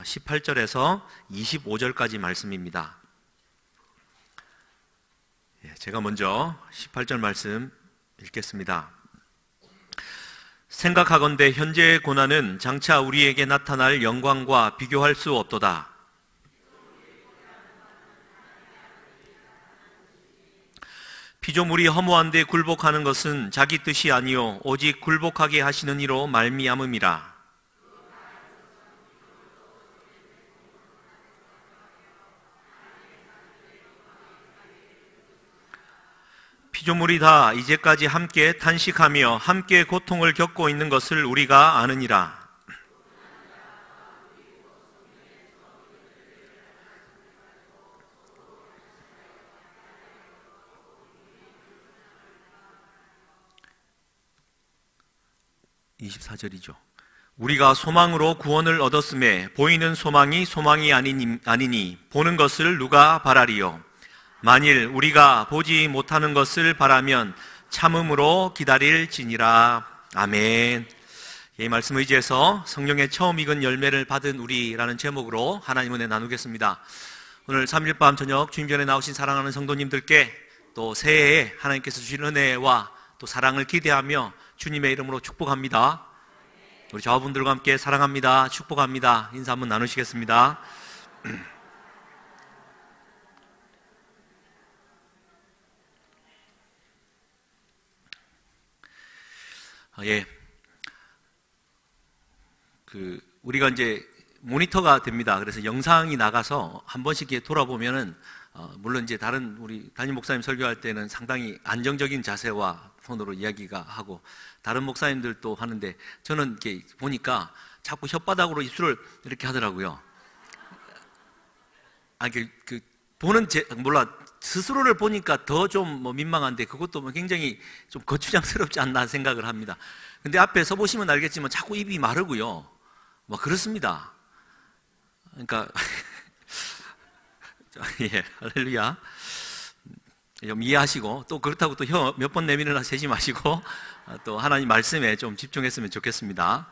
18절에서 25절까지 말씀입니다. 제가 먼저 18절 말씀 읽겠습니다. 생각하건대 현재의 고난은 장차 우리에게 나타날 영광과 비교할 수 없도다. 피조물이 허무한데 굴복하는 것은 자기 뜻이 아니요 오직 굴복하게 하시는 이로 말미암음이라. 피조물이 다 이제까지 함께 탄식하며 함께 고통을 겪고 있는 것을 우리가 아느니라. (24절이죠) 우리가 소망으로 구원을 얻었음에 보이는 소망이 소망이 아니니 보는 것을 누가 바라리요. 만일 우리가 보지 못하는 것을 바라면 참음으로 기다릴지니라. 아멘. 이 말씀 의지해서 성령의 처음 익은 열매를 받은 우리라는 제목으로 하나님 은혜 나누겠습니다. 오늘 3일 밤 저녁 주님 전에 나오신 사랑하는 성도님들께 또 새해에 하나님께서 주신 은혜와 또 사랑을 기대하며 주님의 이름으로 축복합니다. 우리 자녀분들과 함께 사랑합니다, 축복합니다 인사 한번 나누시겠습니다. 우리가 이제 모니터가 됩니다. 그래서 영상이 나가서 한 번씩 이렇게 돌아보면은, 물론 이제 다른 우리 담임 목사님 설교할 때는 상당히 안정적인 자세와 톤으로 이야기가 하고, 다른 목사님들도 하는데, 저는 이렇게 보니까 자꾸 혓바닥으로 입술을 이렇게 하더라고요. 몰라. 스스로를 보니까 더 좀 민망한데 그것도 굉장히 좀 거추장스럽지 않나 생각을 합니다. 근데 앞에 서 보시면 알겠지만 자꾸 입이 마르고요. 그렇습니다. 그러니까 예, 할렐루야. 좀 이해하시고 또 그렇다고 또 혀 몇 번 내밀으나 세지 마시고 또 하나님 말씀에 좀 집중했으면 좋겠습니다.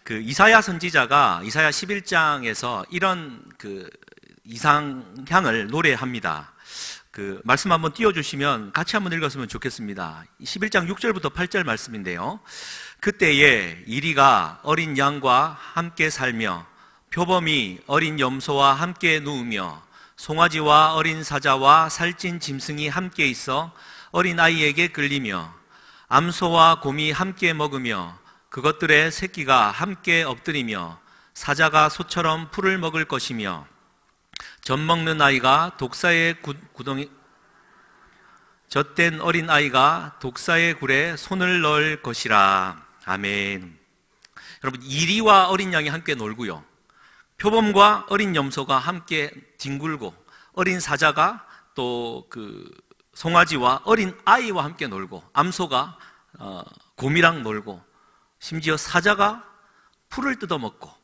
이사야 선지자가 이사야 11장에서 이런 이상향을 노래합니다. 말씀 한번 띄워주시면 같이 한번 읽었으면 좋겠습니다. 11장 6절부터 8절 말씀인데요. 그때에 이리가 어린 양과 함께 살며 표범이 어린 염소와 함께 누우며 송아지와 어린 사자와 살찐 짐승이 함께 있어 어린 아이에게 끌리며 암소와 곰이 함께 먹으며 그것들의 새끼가 함께 엎드리며 사자가 소처럼 풀을 먹을 것이며 젖 먹는 아이가 독사의 구덩이 젖된 어린 아이가 독사의 굴에 손을 넣을 것이라. 아멘. 여러분, 이리와 어린 양이 함께 놀고요, 표범과 어린 염소가 함께 뒹굴고, 어린 사자가 또 송아지와 어린 아이와 함께 놀고, 암소가 곰이랑 놀고, 심지어 사자가 풀을 뜯어먹고,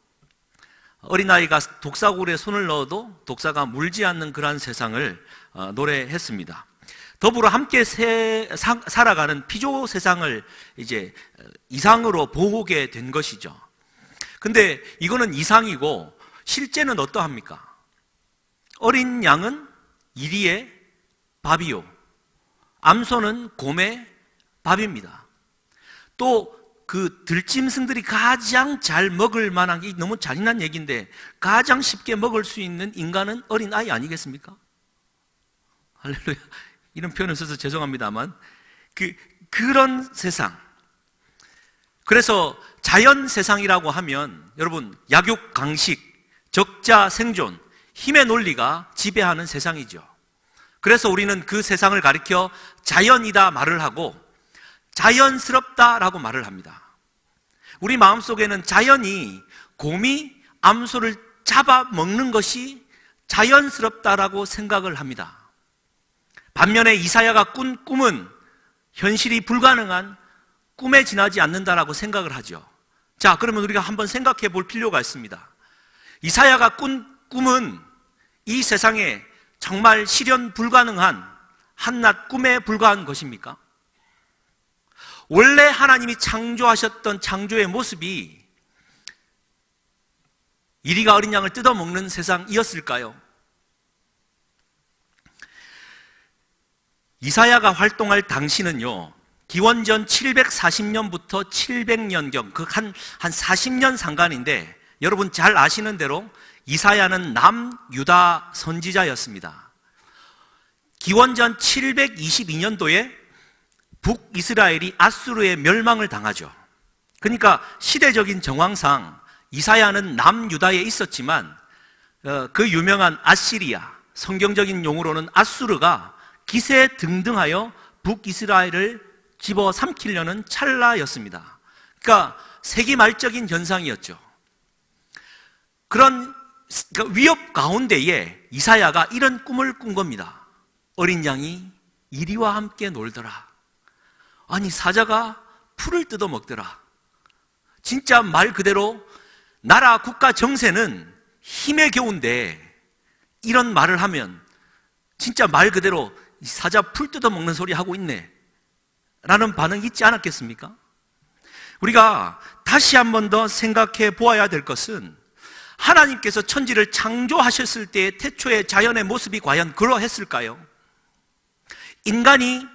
어린아이가 독사굴에 손을 넣어도 독사가 물지 않는 그러한 세상을 노래했습니다. 더불어 함께 살아가는 피조 세상을 이제 이상으로 보게 된 것이죠. 근데 이거는 이상이고 실제는 어떠합니까? 어린 양은 이리의 밥이요, 암소는 곰의 밥입니다. 또 들짐승들이 가장 잘 먹을 만한, 게 너무 잔인한 얘기인데 가장 쉽게 먹을 수 있는 인간은 어린 아이 아니겠습니까? 할렐루야. 이런 표현을 써서 죄송합니다만 그런 세상. 그래서 자연 세상이라고 하면 여러분, 약육 강식, 적자 생존, 힘의 논리가 지배하는 세상이죠. 그래서 우리는 그 세상을 가리켜 자연이다 말을 하고 자연스럽다라고 말을 합니다. 우리 마음속에는 자연이 곰이 암소를 잡아먹는 것이 자연스럽다라고 생각을 합니다. 반면에 이사야가 꾼 꿈은 현실이 불가능한 꿈에 지나지 않는다라고 생각을 하죠. 자, 그러면 우리가 한번 생각해 볼 필요가 있습니다. 이사야가 꾼 꿈은 이 세상에 정말 실현 불가능한 한낱 꿈에 불과한 것입니까? 원래 하나님이 창조하셨던 창조의 모습이 이리가 어린 양을 뜯어먹는 세상이었을까요? 이사야가 활동할 당시는요, 기원전 740년부터 700년경, 한 40년 상간인데, 여러분 잘 아시는 대로 이사야는 남유다 선지자였습니다. 기원전 722년도에 북이스라엘이 아수르의 멸망을 당하죠. 그러니까 시대적인 정황상 이사야는 남유다에 있었지만 그 유명한 아시리아, 성경적인 용어로는 아수르가 기세등등하여 북이스라엘을 집어삼키려는 찰나였습니다. 그러니까 세기말적인 현상이었죠. 그런 위협 가운데에 이사야가 이런 꿈을 꾼 겁니다. 어린 양이 이리와 함께 놀더라. 아니, 사자가 풀을 뜯어먹더라. 진짜 말 그대로 나라 국가 정세는 힘에 겨운데 이런 말을 하면 진짜 말 그대로 사자 풀 뜯어먹는 소리 하고 있네 라는 반응이 있지 않았겠습니까? 우리가 다시 한 번 더 생각해 보아야 될 것은, 하나님께서 천지를 창조하셨을 때의 태초의 자연의 모습이 과연 그러했을까요? 인간이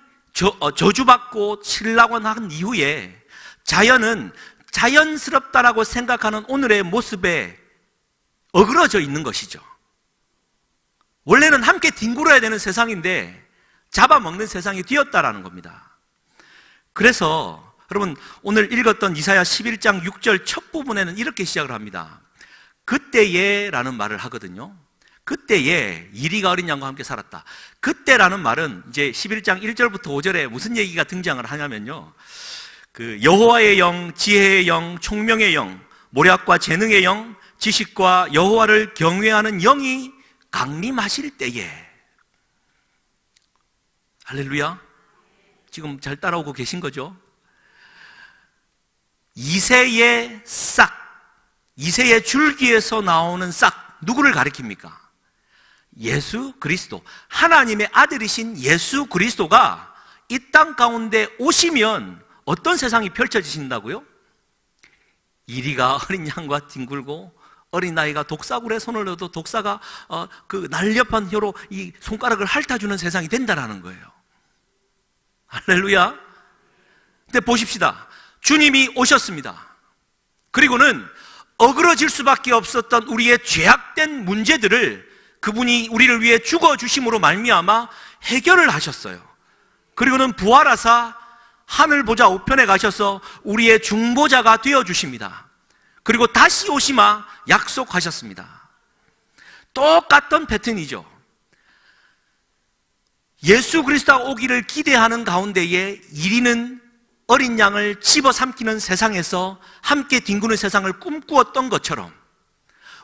저주받고 신라곤한 이후에 자연은 자연스럽다라고 생각하는 오늘의 모습에 어그러져 있는 것이죠. 원래는 함께 뒹굴어야 되는 세상인데 잡아먹는 세상이 되었다라는 겁니다. 그래서 여러분, 오늘 읽었던 이사야 11장 6절 첫 부분에는 이렇게 시작을 합니다. 그때에 라는 말을 하거든요. 그때에 이리가 어린 양과 함께 살았다. 그때라는 말은 이제 11장 1절부터 5절에 무슨 얘기가 등장을 하냐면요, 그 여호와의 영, 지혜의 영, 총명의 영, 모략과 재능의 영, 지식과 여호와를 경외하는 영이 강림하실 때에. 할렐루야. 지금 잘 따라오고 계신 거죠? 이새의 싹, 이새의 줄기에서 나오는 싹, 누구를 가리킵니까? 예수 그리스도, 하나님의 아들이신 예수 그리스도가 이 땅 가운데 오시면 어떤 세상이 펼쳐지신다고요? 이리가 어린 양과 뒹굴고 어린아이가 독사굴에 손을 넣어도 독사가 그 날렵한 혀로 이 손가락을 핥아주는 세상이 된다라는 거예요. 할렐루야. 근데 보십시다. 주님이 오셨습니다. 그리고는 어그러질 수밖에 없었던 우리의 죄악된 문제들을 그분이 우리를 위해 죽어주심으로 말미암아 해결을 하셨어요. 그리고는 부활하사 하늘 보좌 우편에 가셔서 우리의 중보자가 되어주십니다. 그리고 다시 오시마 약속하셨습니다. 똑같던 패턴이죠. 예수 그리스도가 오기를 기대하는 가운데에 이리는 어린 양을 집어삼키는 세상에서 함께 뒹구는 세상을 꿈꾸었던 것처럼,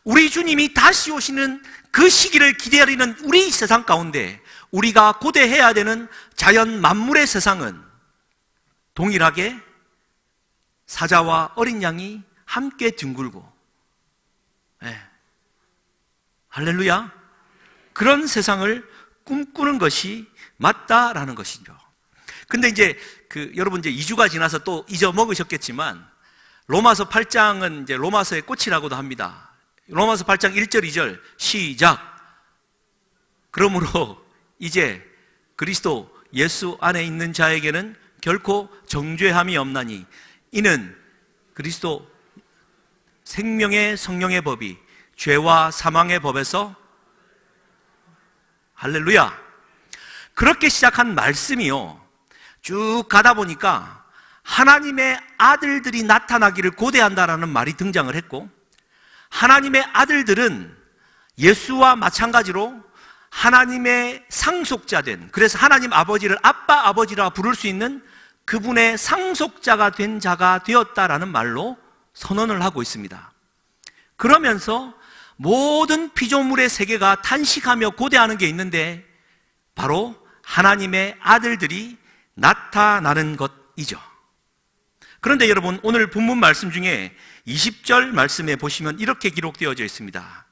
우리 주님이 다시 오시는 그 시기를 기다리는 우리 세상 가운데 우리가 고대해야 되는 자연 만물의 세상은 동일하게 사자와 어린 양이 함께 뒹굴고, 할렐루야, 그런 세상을 꿈꾸는 것이 맞다라는 것이죠. 근데 이제 여러분 이제 2주가 지나서 또 잊어먹으셨겠지만, 로마서 8장은 이제 로마서의 꽃이라고도 합니다. 로마서 8장 1절 2절 시작. 그러므로 이제 그리스도 예수 안에 있는 자에게는 결코 정죄함이 없나니, 이는 그리스도 생명의 성령의 법이 죄와 사망의 법에서, 할렐루야, 그렇게 시작한 말씀이요, 쭉 가다 보니까 하나님의 아들들이 나타나기를 고대한다라는 말이 등장을 했고, 하나님의 아들들은 예수와 마찬가지로 하나님의 상속자된, 그래서 하나님 아버지를 아빠 아버지라 부를 수 있는 그분의 상속자가 된 자가 되었다라는 말로 선언을 하고 있습니다. 그러면서 모든 피조물의 세계가 탄식하며 고대하는 게 있는데 바로 하나님의 아들들이 나타나는 것이죠. 그런데 여러분, 오늘 본문 말씀 중에 20절 말씀에 보시면 이렇게 기록되어져 있습니다.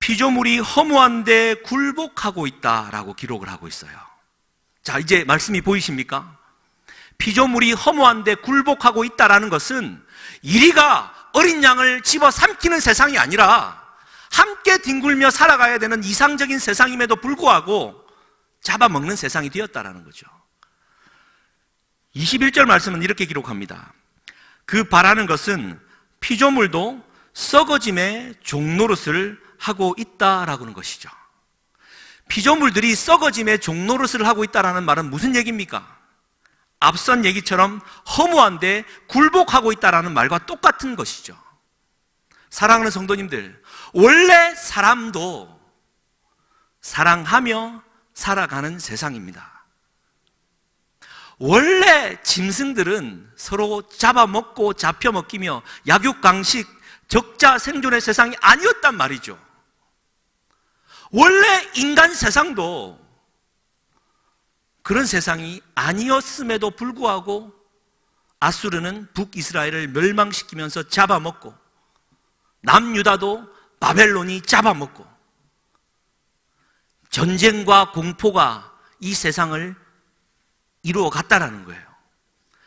피조물이 허무한데 굴복하고 있다라고 기록을 하고 있어요. 자, 이제 말씀이 보이십니까? 피조물이 허무한데 굴복하고 있다라는 것은 이리가 어린 양을 집어 삼키는 세상이 아니라 함께 뒹굴며 살아가야 되는 이상적인 세상임에도 불구하고 잡아먹는 세상이 되었다라는 거죠. 21절 말씀은 이렇게 기록합니다. 그 바라는 것은 피조물도 썩어짐의 종노릇을 하고 있다라고 하는 것이죠. 피조물들이 썩어짐의 종노릇을 하고 있다라는 말은 무슨 얘기입니까? 앞선 얘기처럼 허무한데 굴복하고 있다라는 말과 똑같은 것이죠. 사랑하는 성도님들, 원래 사람도 사랑하며 살아가는 세상입니다. 원래 짐승들은 서로 잡아먹고 잡혀먹기며 약육강식, 적자 생존의 세상이 아니었단 말이죠. 원래 인간 세상도 그런 세상이 아니었음에도 불구하고 아수르는 북이스라엘을 멸망시키면서 잡아먹고 남유다도 바벨론이 잡아먹고 전쟁과 공포가 이 세상을 이루어 갔다라는 거예요.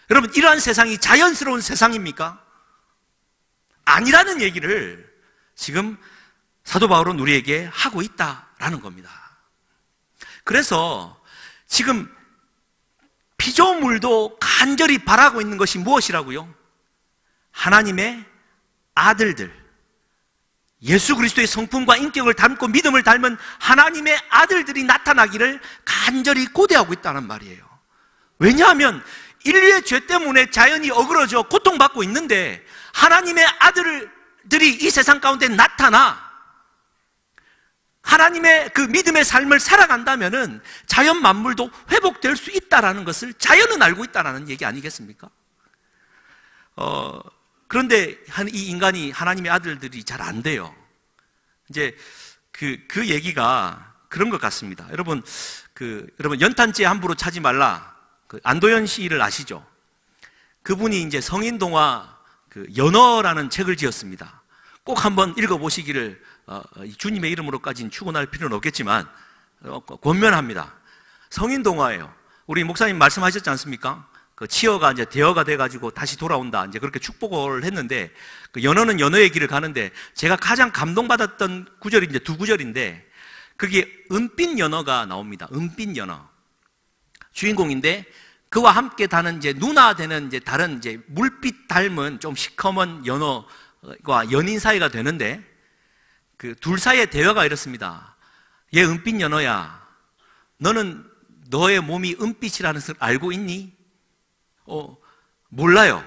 여러분, 이러한 세상이 자연스러운 세상입니까? 아니라는 얘기를 지금 사도 바울은 우리에게 하고 있다라는 겁니다. 그래서 지금 피조물도 간절히 바라고 있는 것이 무엇이라고요? 하나님의 아들들, 예수 그리스도의 성품과 인격을 닮고 믿음을 닮은 하나님의 아들들이 나타나기를 간절히 고대하고 있다는 말이에요. 왜냐하면 인류의 죄 때문에 자연이 어그러져 고통받고 있는데 하나님의 아들들이 이 세상 가운데 나타나 하나님의 그 믿음의 삶을 살아간다면은 자연 만물도 회복될 수 있다라는 것을 자연은 알고 있다라는 얘기 아니겠습니까? 그런데 이 인간이 하나님의 아들들이 잘 안 돼요. 이제 그 얘기가 그런 것 같습니다. 여러분, 여러분 연탄재 함부로 차지 말라. 안도현 시를 아시죠? 그분이 이제 성인동화 연어라는 책을 지었습니다. 꼭 한번 읽어보시기를 주님의 이름으로까지는 추구할 필요는 없겠지만 권면합니다. 성인동화예요. 우리 목사님 말씀하셨지 않습니까? 그 치어가 이제 대어가 돼가지고 다시 돌아온다. 이제 그렇게 축복을 했는데 그 연어는 연어의 길을 가는데 제가 가장 감동받았던 구절이 이제 두 구절인데 그게 은빛 연어가 나옵니다. 은빛 연어. 주인공인데 그와 함께 다는 이제 누나 되는 이제 다른 이제 물빛 닮은 좀 시커먼 연어와 연인 사이가 되는데 그 둘 사이의 대화가 이렇습니다. 얘 은빛 연어야. 너는 너의 몸이 은빛이라는 것을 알고 있니? 몰라요.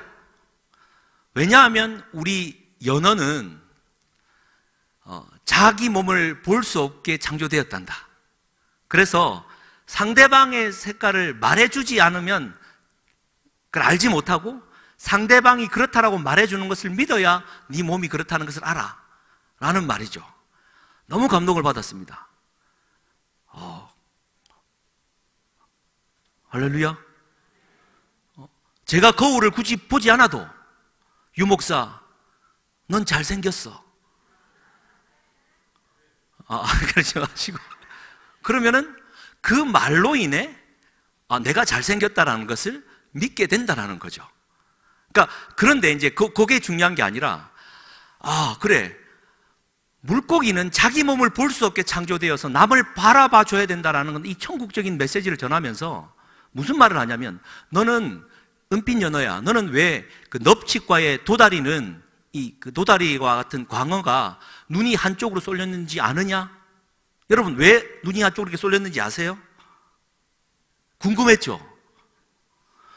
왜냐하면 우리 연어는 자기 몸을 볼 수 없게 창조되었단다. 그래서 상대방의 색깔을 말해주지 않으면 그걸 알지 못하고 상대방이 그렇다라고 말해주는 것을 믿어야 네 몸이 그렇다는 것을 알아 라는 말이죠. 너무 감동을 받았습니다. 할렐루야. 제가 거울을 굳이 보지 않아도 유 목사, 넌 잘생겼어. 그러지 마시고 그러면은 그 말로 인해 내가 잘생겼다라는 것을 믿게 된다라는 거죠. 그러니까 그런데 이제 그게 중요한 게 아니라 그래, 물고기는 자기 몸을 볼 수 없게 창조되어서 남을 바라봐 줘야 된다라는 건 이 천국적인 메시지를 전하면서 무슨 말을 하냐면 너는 은빛 연어야. 너는 왜 그 넙치과의 도다리는 그 도다리와 같은 광어가 눈이 한쪽으로 쏠렸는지 아느냐? 여러분, 왜 눈이 한쪽으로 이렇게 쏠렸는지 아세요? 궁금했죠?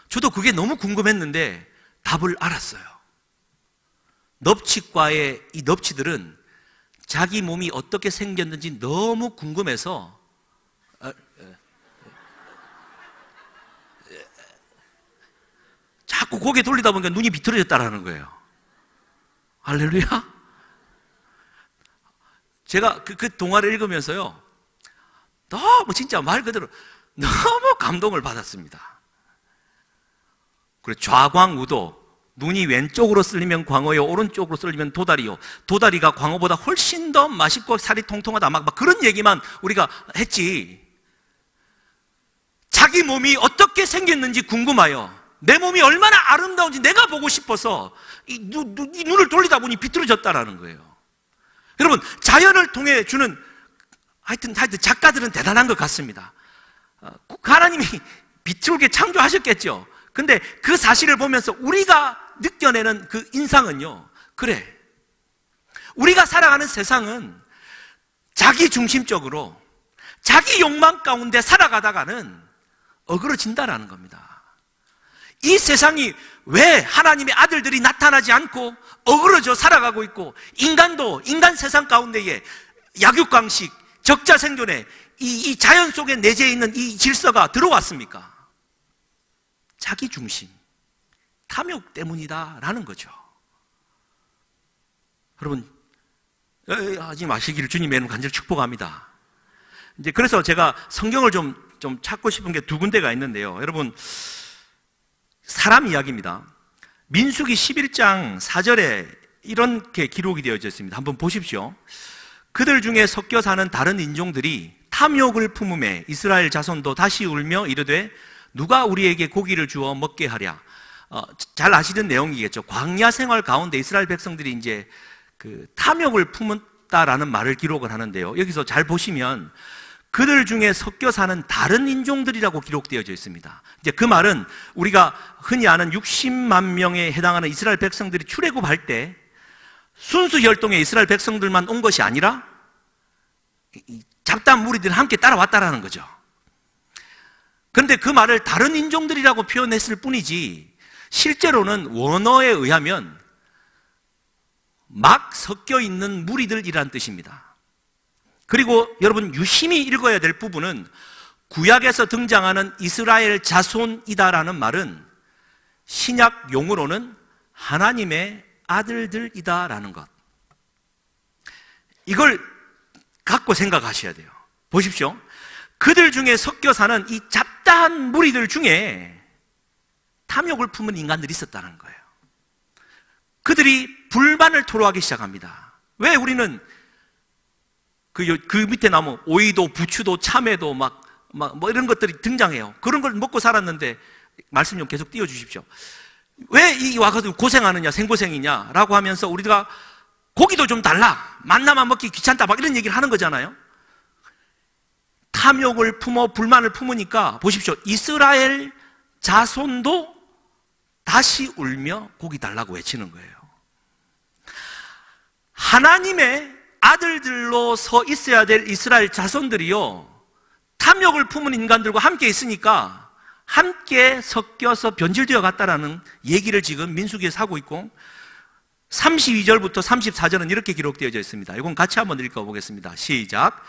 저도 그게 너무 궁금했는데 답을 알았어요. 넙치과의 이 넙치들은 자기 몸이 어떻게 생겼는지 너무 궁금해서 자꾸 고개 돌리다 보니까 눈이 비틀어졌다라는 거예요. 할렐루야. 제가 그 동화를 읽으면서요, 너무 진짜 말 그대로 너무 감동을 받았습니다. 그리고 좌광우도, 눈이 왼쪽으로 쏠리면 광어요, 오른쪽으로 쏠리면 도다리요. 도다리가 광어보다 훨씬 더 맛있고 살이 통통하다. 막 그런 얘기만 우리가 했지. 자기 몸이 어떻게 생겼는지 궁금해요. 내 몸이 얼마나 아름다운지 내가 보고 싶어서 이 눈을 돌리다 보니 비뚤어졌다라는 거예요. 여러분, 자연을 통해 주는 하여튼 작가들은 대단한 것 같습니다. 하나님이 비뚤게 창조하셨겠죠. 근데 그 사실을 보면서 우리가 느껴내는 그 인상은요, 그래, 우리가 살아가는 세상은 자기 중심적으로 자기 욕망 가운데 살아가다가는 어그러진다라는 겁니다. 이 세상이 왜 하나님의 아들들이 나타나지 않고 어그러져 살아가고 있고, 인간 세상 가운데에 약육강식, 적자 생존에 이 자연 속에 내재해 있는 이 질서가 들어왔습니까? 자기 중심, 탐욕 때문이다라는 거죠. 여러분, 하지 마시기를 주님의 이름으로 간절히 축복합니다. 이제 그래서 제가 성경을 좀 찾고 싶은 게 두 군데가 있는데요. 여러분, 사람 이야기입니다. 민수기 11장 4절에 이렇게 기록이 되어져 있습니다. 한번 보십시오. 그들 중에 섞여 사는 다른 인종들이 탐욕을 품음에 이스라엘 자손도 다시 울며 이르되 누가 우리에게 고기를 주어 먹게 하랴. 잘 아시는 내용이겠죠. 광야 생활 가운데 이스라엘 백성들이 이제 그 탐욕을 품었다라는 말을 기록을 하는데요. 여기서 잘 보시면 그들 중에 섞여 사는 다른 인종들이라고 기록되어져 있습니다. 이제 그 말은 우리가 흔히 아는 60만 명에 해당하는 이스라엘 백성들이 출애굽할 때 순수 혈통의 이스라엘 백성들만 온 것이 아니라 잡다한 무리들이 함께 따라왔다라는 거죠. 그런데 그 말을 다른 인종들이라고 표현했을 뿐이지 실제로는 원어에 의하면 막 섞여 있는 무리들이란 뜻입니다. 그리고 여러분, 유심히 읽어야 될 부분은 구약에서 등장하는 이스라엘 자손이다라는 말은 신약 용어로는 하나님의 아들들이다라는 것, 이걸 갖고 생각하셔야 돼요. 보십시오. 그들 중에 섞여 사는 이 잡다한 무리들 중에 탐욕을 품은 인간들이 있었다는 거예요. 그들이 불만을 토로하기 시작합니다. 왜 우리는 그 밑에 나무, 오이도, 부추도, 참외도 뭐 이런 것들이 등장해요. 그런 걸 먹고 살았는데, 말씀 좀 계속 띄워주십시오. 왜 이 와가지고 고생하느냐, 생고생이냐 라고 하면서 우리가 고기도 좀 달라, 만나만 먹기 귀찮다, 막 이런 얘기를 하는 거잖아요. 탐욕을 품어 불만을 품으니까 보십시오. 이스라엘 자손도 다시 울며 고기 달라고 외치는 거예요. 하나님의 아들들로 서 있어야 될 이스라엘 자손들이요, 탐욕을 품은 인간들과 함께 있으니까 함께 섞여서 변질되어 갔다라는 얘기를 지금 민수기에서 하고 있고, 32절부터 34절은 이렇게 기록되어져 있습니다. 이건 같이 한번 읽어보겠습니다. 시작.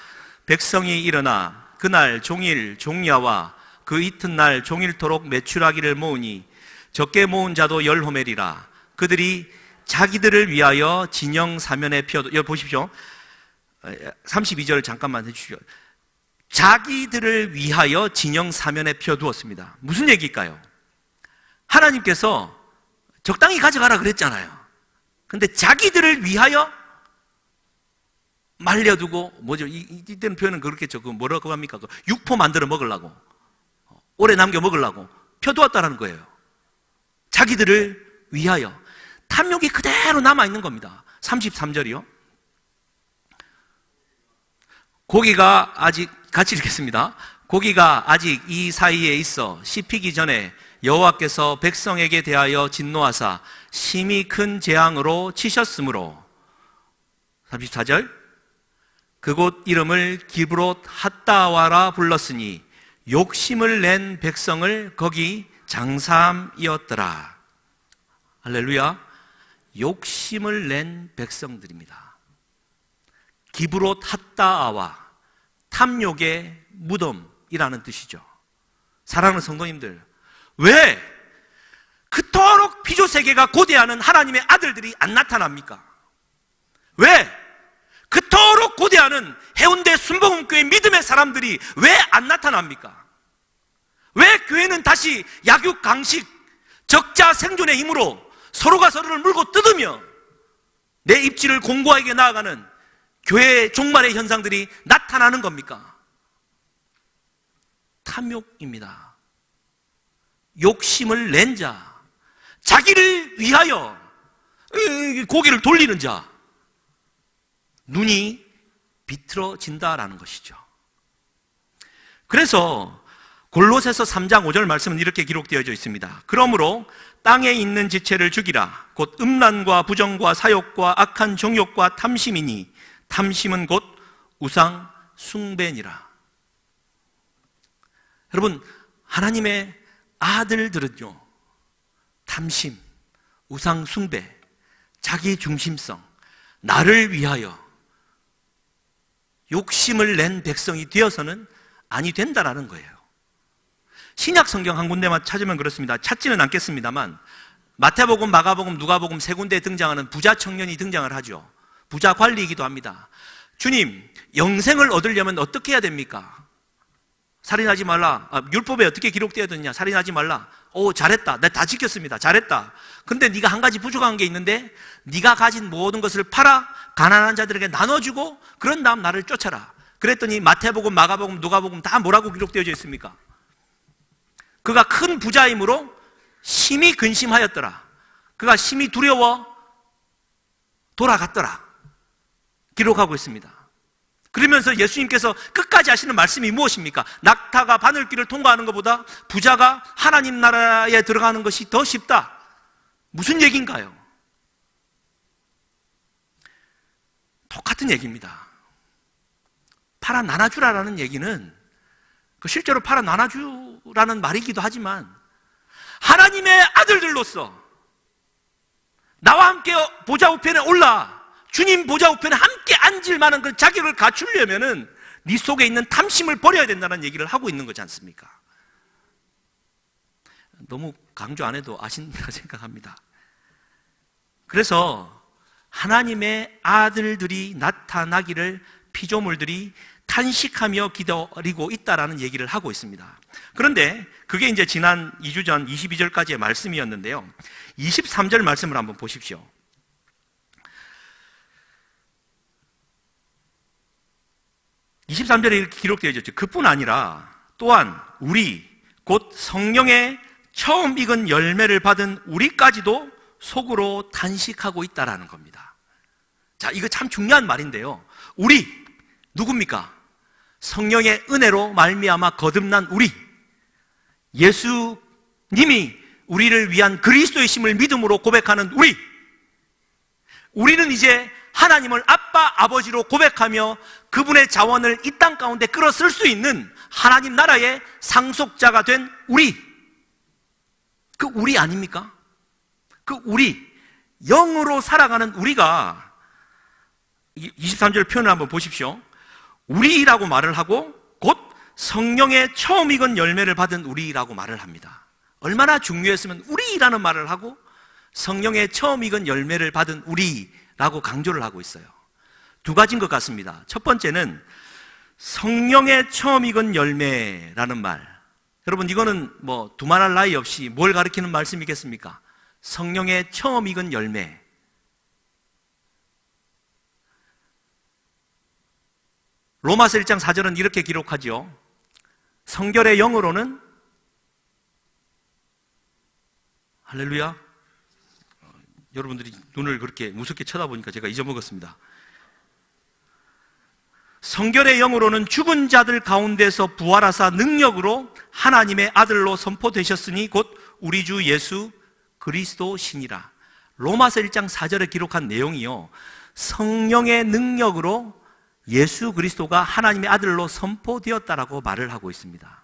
백성이 일어나 그날 종일 종야와 그 이튿날 종일토록 매출하기를 모으니 적게 모은 자도 10호멜이라. 그들이 자기들을 위하여 진영 사면에 피어도, 여기 보십시오. 32절을 잠깐만 해주십시오. 자기들을 위하여 진영 사면에 피어두었습니다. 무슨 얘기일까요? 하나님께서 적당히 가져가라 그랬잖아요. 근데 자기들을 위하여 말려두고, 뭐죠? 이때는 표현은 그렇겠죠. 뭐라고 합니까? 육포 만들어 먹으려고, 오래 남겨 먹으려고 펴두었다라는 거예요. 자기들을 위하여. 탐욕이 그대로 남아있는 겁니다. 33절이요. 고기가 아직, 같이 읽겠습니다. 고기가 아직 이 사이에 있어 씹히기 전에 여호와께서 백성에게 대하여 진노하사 심히 큰 재앙으로 치셨으므로, 34절, 그곳 이름을 기브롯 핫다와라 불렀으니 욕심을 낸 백성을 거기 장사함이었더라. 할렐루야. 욕심을 낸 백성들입니다. 기브롯 핫다아와 탐욕의 무덤이라는 뜻이죠. 사랑하는 성도님들, 왜 그토록 피조세계가 고대하는 하나님의 아들들이 안 나타납니까? 왜 그토록 고대하는 해운대 순복음교회 믿음의 사람들이 왜 안 나타납니까? 왜 교회는 다시 약육강식, 적자 생존의 힘으로 서로가 서로를 물고 뜯으며 내 입지를 공고하게 나아가는 교회의 종말의 현상들이 나타나는 겁니까? 탐욕입니다. 욕심을 낸 자, 자기를 위하여 고개를 돌리는 자, 눈이 비틀어진다라는 것이죠. 그래서 골로새서 3장 5절 말씀은 이렇게 기록되어져 있습니다. 그러므로 땅에 있는 지체를 죽이라. 곧 음란과 부정과 사욕과 악한 정욕과 탐심이니 탐심은 곧 우상 숭배니라. 여러분, 하나님의 아들들은요, 탐심, 우상 숭배, 자기 중심성, 나를 위하여 욕심을 낸 백성이 되어서는 아니 된다라는 거예요. 신약 성경 한 군데만 찾으면 그렇습니다. 찾지는 않겠습니다만 마태복음, 마가복음, 누가복음 세 군데에 등장하는 부자 청년이 등장을 하죠. 부자 관리이기도 합니다. 주님, 영생을 얻으려면 어떻게 해야 됩니까? 살인하지 말라. 율법에 어떻게 기록되어 있느냐? 살인하지 말라. 오, 잘했다. 내가 다 지켰습니다. 잘했다. 근데 네가 한 가지 부족한 게 있는데 네가 가진 모든 것을 팔아 가난한 자들에게 나눠주고 그런 다음 나를 쫓아라. 그랬더니 마태복음, 마가복음, 누가복음 다 뭐라고 기록되어져 있습니까? 그가 큰 부자이므로 심히 근심하였더라. 그가 심히 두려워 돌아갔더라. 기록하고 있습니다. 그러면서 예수님께서 끝까지 하시는 말씀이 무엇입니까? 낙타가 바늘길을 통과하는 것보다 부자가 하나님 나라에 들어가는 것이 더 쉽다. 무슨 얘기인가요? 똑같은 얘기입니다. 팔아 나눠주라라는 얘기는 실제로 팔아 나눠주라는 말이기도 하지만 하나님의 아들들로서 나와 함께 보좌 우편에 올라 주님 보좌 우편에 함께 앉을 만한 그 자격을 갖추려면은 네 속에 있는 탐심을 버려야 된다는 얘기를 하고 있는 거지 않습니까? 너무 강조 안 해도 아신다 생각합니다. 그래서 하나님의 아들들이 나타나기를 피조물들이 탄식하며 기다리고 있다라는 얘기를 하고 있습니다. 그런데 그게 이제 지난 2주 전 22절까지의 말씀이었는데요. 23절 말씀을 한번 보십시오. 23절에 이렇게 기록되어 있죠. 그뿐 아니라 또한 우리 곧 성령의 처음 익은 열매를 받은 우리까지도 속으로 탄식하고 있다라는 겁니다. 자, 이거 참 중요한 말인데요. 우리 누굽니까? 성령의 은혜로 말미암아 거듭난 우리, 예수님이 우리를 위한 그리스도의 심을 믿음으로 고백하는 우리는 이제 하나님을 아빠, 아버지로 고백하며 그분의 자원을 이 땅 가운데 끌어쓸 수 있는 하나님 나라의 상속자가 된 우리, 그 우리 아닙니까? 그 우리, 영으로 살아가는 우리가 23절 표현을 한번 보십시오. 우리라고 말을 하고 곧 성령의 처음 익은 열매를 받은 우리라고 말을 합니다. 얼마나 중요했으면 우리라는 말을 하고 성령의 처음 익은 열매를 받은 우리라고 강조를 하고 있어요. 두 가지인 것 같습니다. 첫 번째는 성령의 처음 익은 열매라는 말. 여러분, 이거는 뭐 두말할 나위 없이 뭘 가리키는 말씀이겠습니까? 성령의 처음 익은 열매. 로마서 1장 4절은 이렇게 기록하죠. 성결의 영으로는 할렐루야. 여러분들이 눈을 그렇게 무섭게 쳐다보니까 제가 잊어먹었습니다. 성결의 영으로는 죽은 자들 가운데서 부활하사 능력으로 하나님의 아들로 선포되셨으니 곧 우리 주 예수 그리스도시니라. 로마서 1장 4절에 기록한 내용이요, 성령의 능력으로 예수 그리스도가 하나님의 아들로 선포되었다라고 말을 하고 있습니다.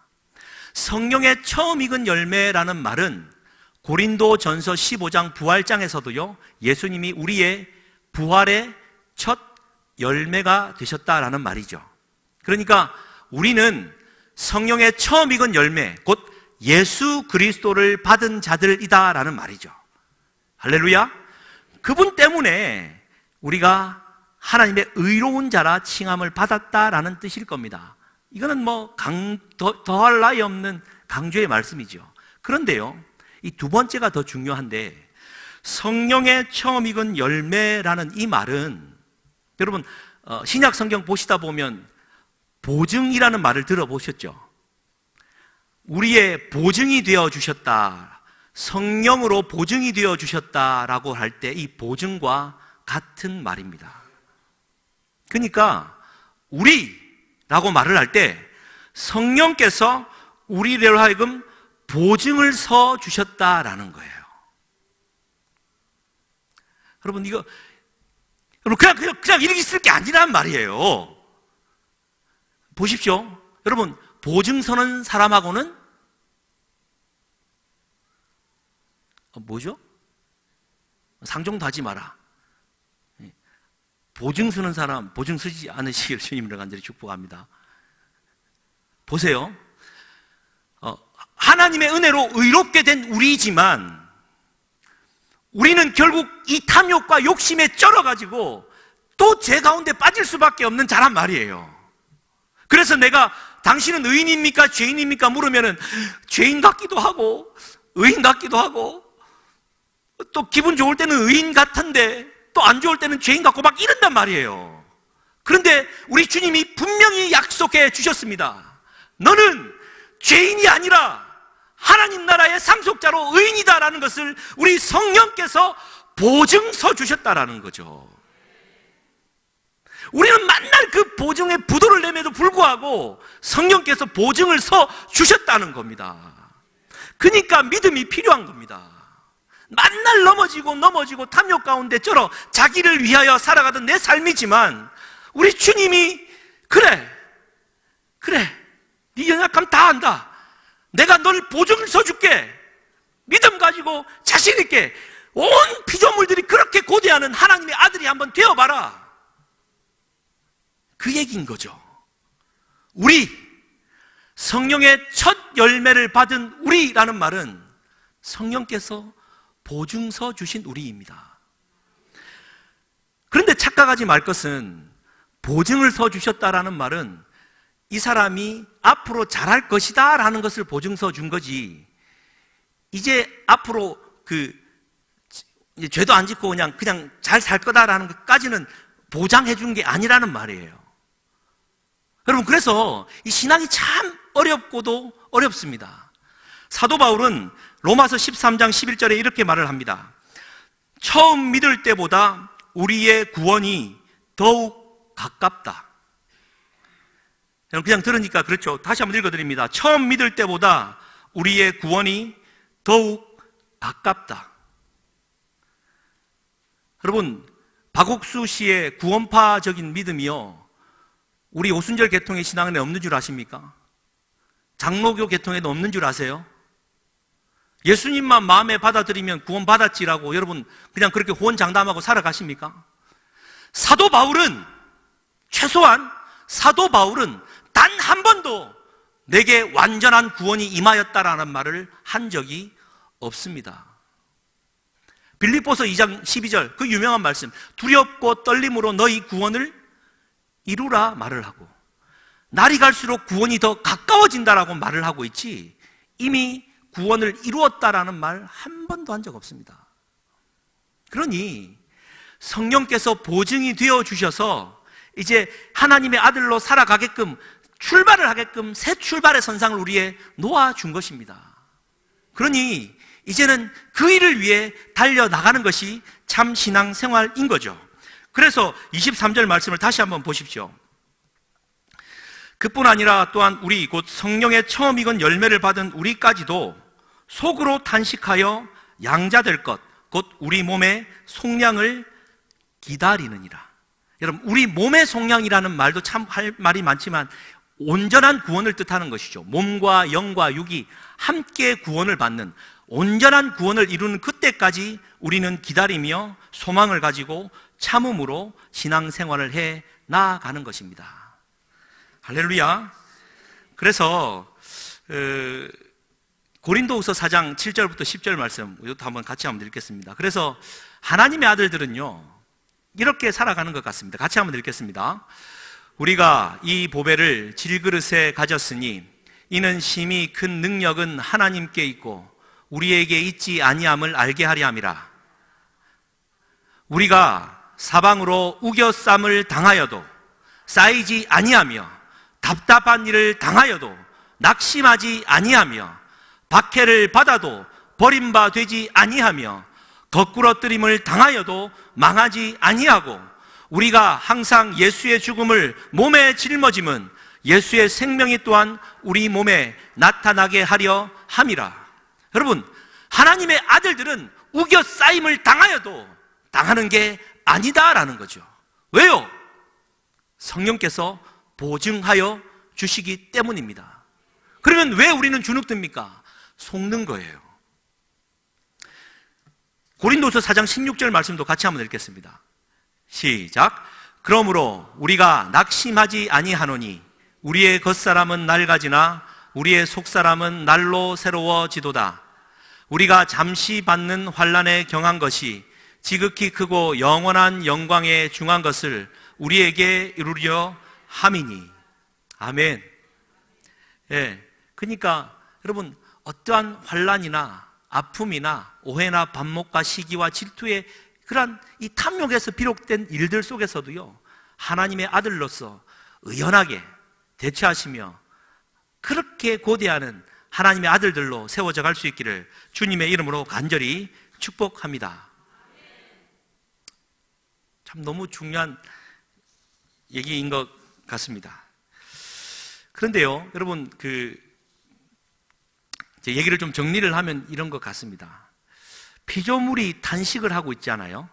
성령의 처음 익은 열매라는 말은 고린도전서 15장 부활장에서도요, 예수님이 우리의 부활의 첫 열매가 되셨다라는 말이죠. 그러니까 우리는 성령의 처음 익은 열매, 곧 예수 그리스도를 받은 자들이다라는 말이죠. 할렐루야. 그분 때문에 우리가 하나님의 의로운 자라 칭함을 받았다라는 뜻일 겁니다. 이거는 뭐 더할 나위 없는 강조의 말씀이죠. 그런데요, 이 두 번째가 더 중요한데, 성령의 처음 익은 열매라는 이 말은 여러분 신약 성경 보시다 보면 보증이라는 말을 들어보셨죠? 우리의 보증이 되어 주셨다, 성령으로 보증이 되어 주셨다라고 할 때 이 보증과 같은 말입니다. 그러니까 우리라고 말을 할 때 성령께서 우리로 하여금 보증을 서 주셨다라는 거예요. 여러분, 이거 그냥 이렇게 쓸 게 아니란 말이에요. 보십시오. 여러분, 보증 서는 사람하고는 뭐죠? 상종도 하지 마라. 보증 서는 사람, 보증 서지 않으시길 주님을 간절히 축복합니다. 보세요. 하나님의 은혜로 의롭게 된 우리지만 우리는 결국 이 탐욕과 욕심에 쩔어가지고 또 죄 가운데 빠질 수밖에 없는 자란 말이에요. 그래서 내가 당신은 의인입니까? 죄인입니까? 물으면은 죄인 같기도 하고 의인 같기도 하고 또 기분 좋을 때는 의인 같은데 또 안 좋을 때는 죄인 같고 막 이런단 말이에요. 그런데 우리 주님이 분명히 약속해 주셨습니다. 너는 죄인이 아니라 하나님 나라의 상속자로 의인이다라는 것을 우리 성령께서 보증서 주셨다라는 거죠. 우리는 맨날 그 보증에 부도를 내면도 불구하고 성령께서 보증을 서 주셨다는 겁니다. 그러니까 믿음이 필요한 겁니다. 맨날 넘어지고 탐욕 가운데 쩔어 자기를 위하여 살아가던 내 삶이지만 우리 주님이 그래 네 연약함 다 안다, 내가 널 보증을 서줄게, 믿음 가지고 자신 있게 온 피조물들이 그렇게 고대하는 하나님의 아들이 한번 되어봐라, 그 얘기인 거죠. 우리 성령의 첫 열매를 받은 우리라는 말은 성령께서 보증서 주신 우리입니다. 그런데 착각하지 말 것은 보증을 서 주셨다라는 말은 이 사람이 앞으로 잘할 것이다 라는 것을 보증서 준 거지, 이제 앞으로 이제 죄도 안 짓고 그냥 잘 살 거다라는 것까지는 보장해 준 게 아니라는 말이에요. 여러분, 그래서 이 신앙이 참 어렵고도 어렵습니다. 사도 바울은 로마서 13장 11절에 이렇게 말을 합니다. 처음 믿을 때보다 우리의 구원이 더욱 가깝다. 그냥 들으니까 그렇죠. 다시 한번 읽어드립니다. 처음 믿을 때보다 우리의 구원이 더욱 가깝다. 여러분, 박옥수 씨의 구원파적인 믿음이요, 우리 오순절 계통의 신앙에 없는 줄 아십니까? 장로교 계통에도 없는 줄 아세요? 예수님만 마음에 받아들이면 구원 받았지라고 여러분 그냥 그렇게 호언장담하고 살아가십니까? 사도 바울은 단 한 번도 내게 완전한 구원이 임하였다라는 말을 한 적이 없습니다. 빌립보서 2장 12절 그 유명한 말씀, 두렵고 떨림으로 너희 구원을 이루라 말을 하고, 날이 갈수록 구원이 더 가까워진다라고 말을 하고 있지 이미 구원을 이루었다라는 말 한 번도 한 적 없습니다. 그러니 성령께서 보증이 되어 주셔서 이제 하나님의 아들로 살아가게끔, 출발을 하게끔 새 출발의 선상을 우리에 놓아준 것입니다. 그러니 이제는 그 일을 위해 달려나가는 것이 참 신앙생활인 거죠. 그래서 23절 말씀을 다시 한번 보십시오. 그뿐 아니라 또한 우리 곧 성령의 처음 익은 열매를 받은 우리까지도 속으로 탄식하여 양자될 것 곧 우리 몸의 속량을 기다리느니라. 여러분, 우리 몸의 속량이라는 말도 참 할 말이 많지만 온전한 구원을 뜻하는 것이죠. 몸과 영과 육이 함께 구원을 받는 온전한 구원을 이루는 그때까지 우리는 기다리며 소망을 가지고 참음으로 신앙생활을 해 나아가는 것입니다. 할렐루야. 그래서 고린도후서 4장 7절부터 10절 말씀, 이것도 한번 같이 한번 읽겠습니다. 그래서 하나님의 아들들은요 이렇게 살아가는 것 같습니다. 같이 한번 읽겠습니다. 우리가 이 보배를 질그릇에 가졌으니 이는 심히 큰 능력은 하나님께 있고 우리에게 있지 아니함을 알게 하려 함이라. 우리가 사방으로 우겨쌈을 당하여도 쌓이지 아니하며 답답한 일을 당하여도 낙심하지 아니하며 박해를 받아도 버림바 되지 아니하며 거꾸러뜨림을 당하여도 망하지 아니하고 우리가 항상 예수의 죽음을 몸에 짊어짐은 예수의 생명이 또한 우리 몸에 나타나게 하려 함이라. 여러분, 하나님의 아들들은 우겨 쌓임을 당하여도 당하는 게 아니다라는 거죠. 왜요? 성령께서 보증하여 주시기 때문입니다. 그러면 왜 우리는 주눅듭니까? 속는 거예요. 고린도서 4장 16절 말씀도 같이 한번 읽겠습니다. 시작. 그러므로 우리가 낙심하지 아니하노니 우리의 겉사람은 낡아지나 우리의 속사람은 날로 새로워지도다. 우리가 잠시 받는 환난에 경한 것이 지극히 크고 영원한 영광에 중한 것을 우리에게 이루려 함이니. 아멘. 예. 그러니까 여러분, 어떠한 환난이나 아픔이나 오해나 반목과 시기와 질투의 그러한 이 탐욕에서 비롯된 일들 속에서도요, 하나님의 아들로서 의연하게 대처하시며 그렇게 고대하는 하나님의 아들들로 세워져 갈 수 있기를 주님의 이름으로 간절히 축복합니다. 참 너무 중요한 얘기인 것 같습니다. 그런데요, 여러분, 제 얘기를 좀 정리를 하면 이런 것 같습니다. 피조물이 탄식을 하고 있잖아요.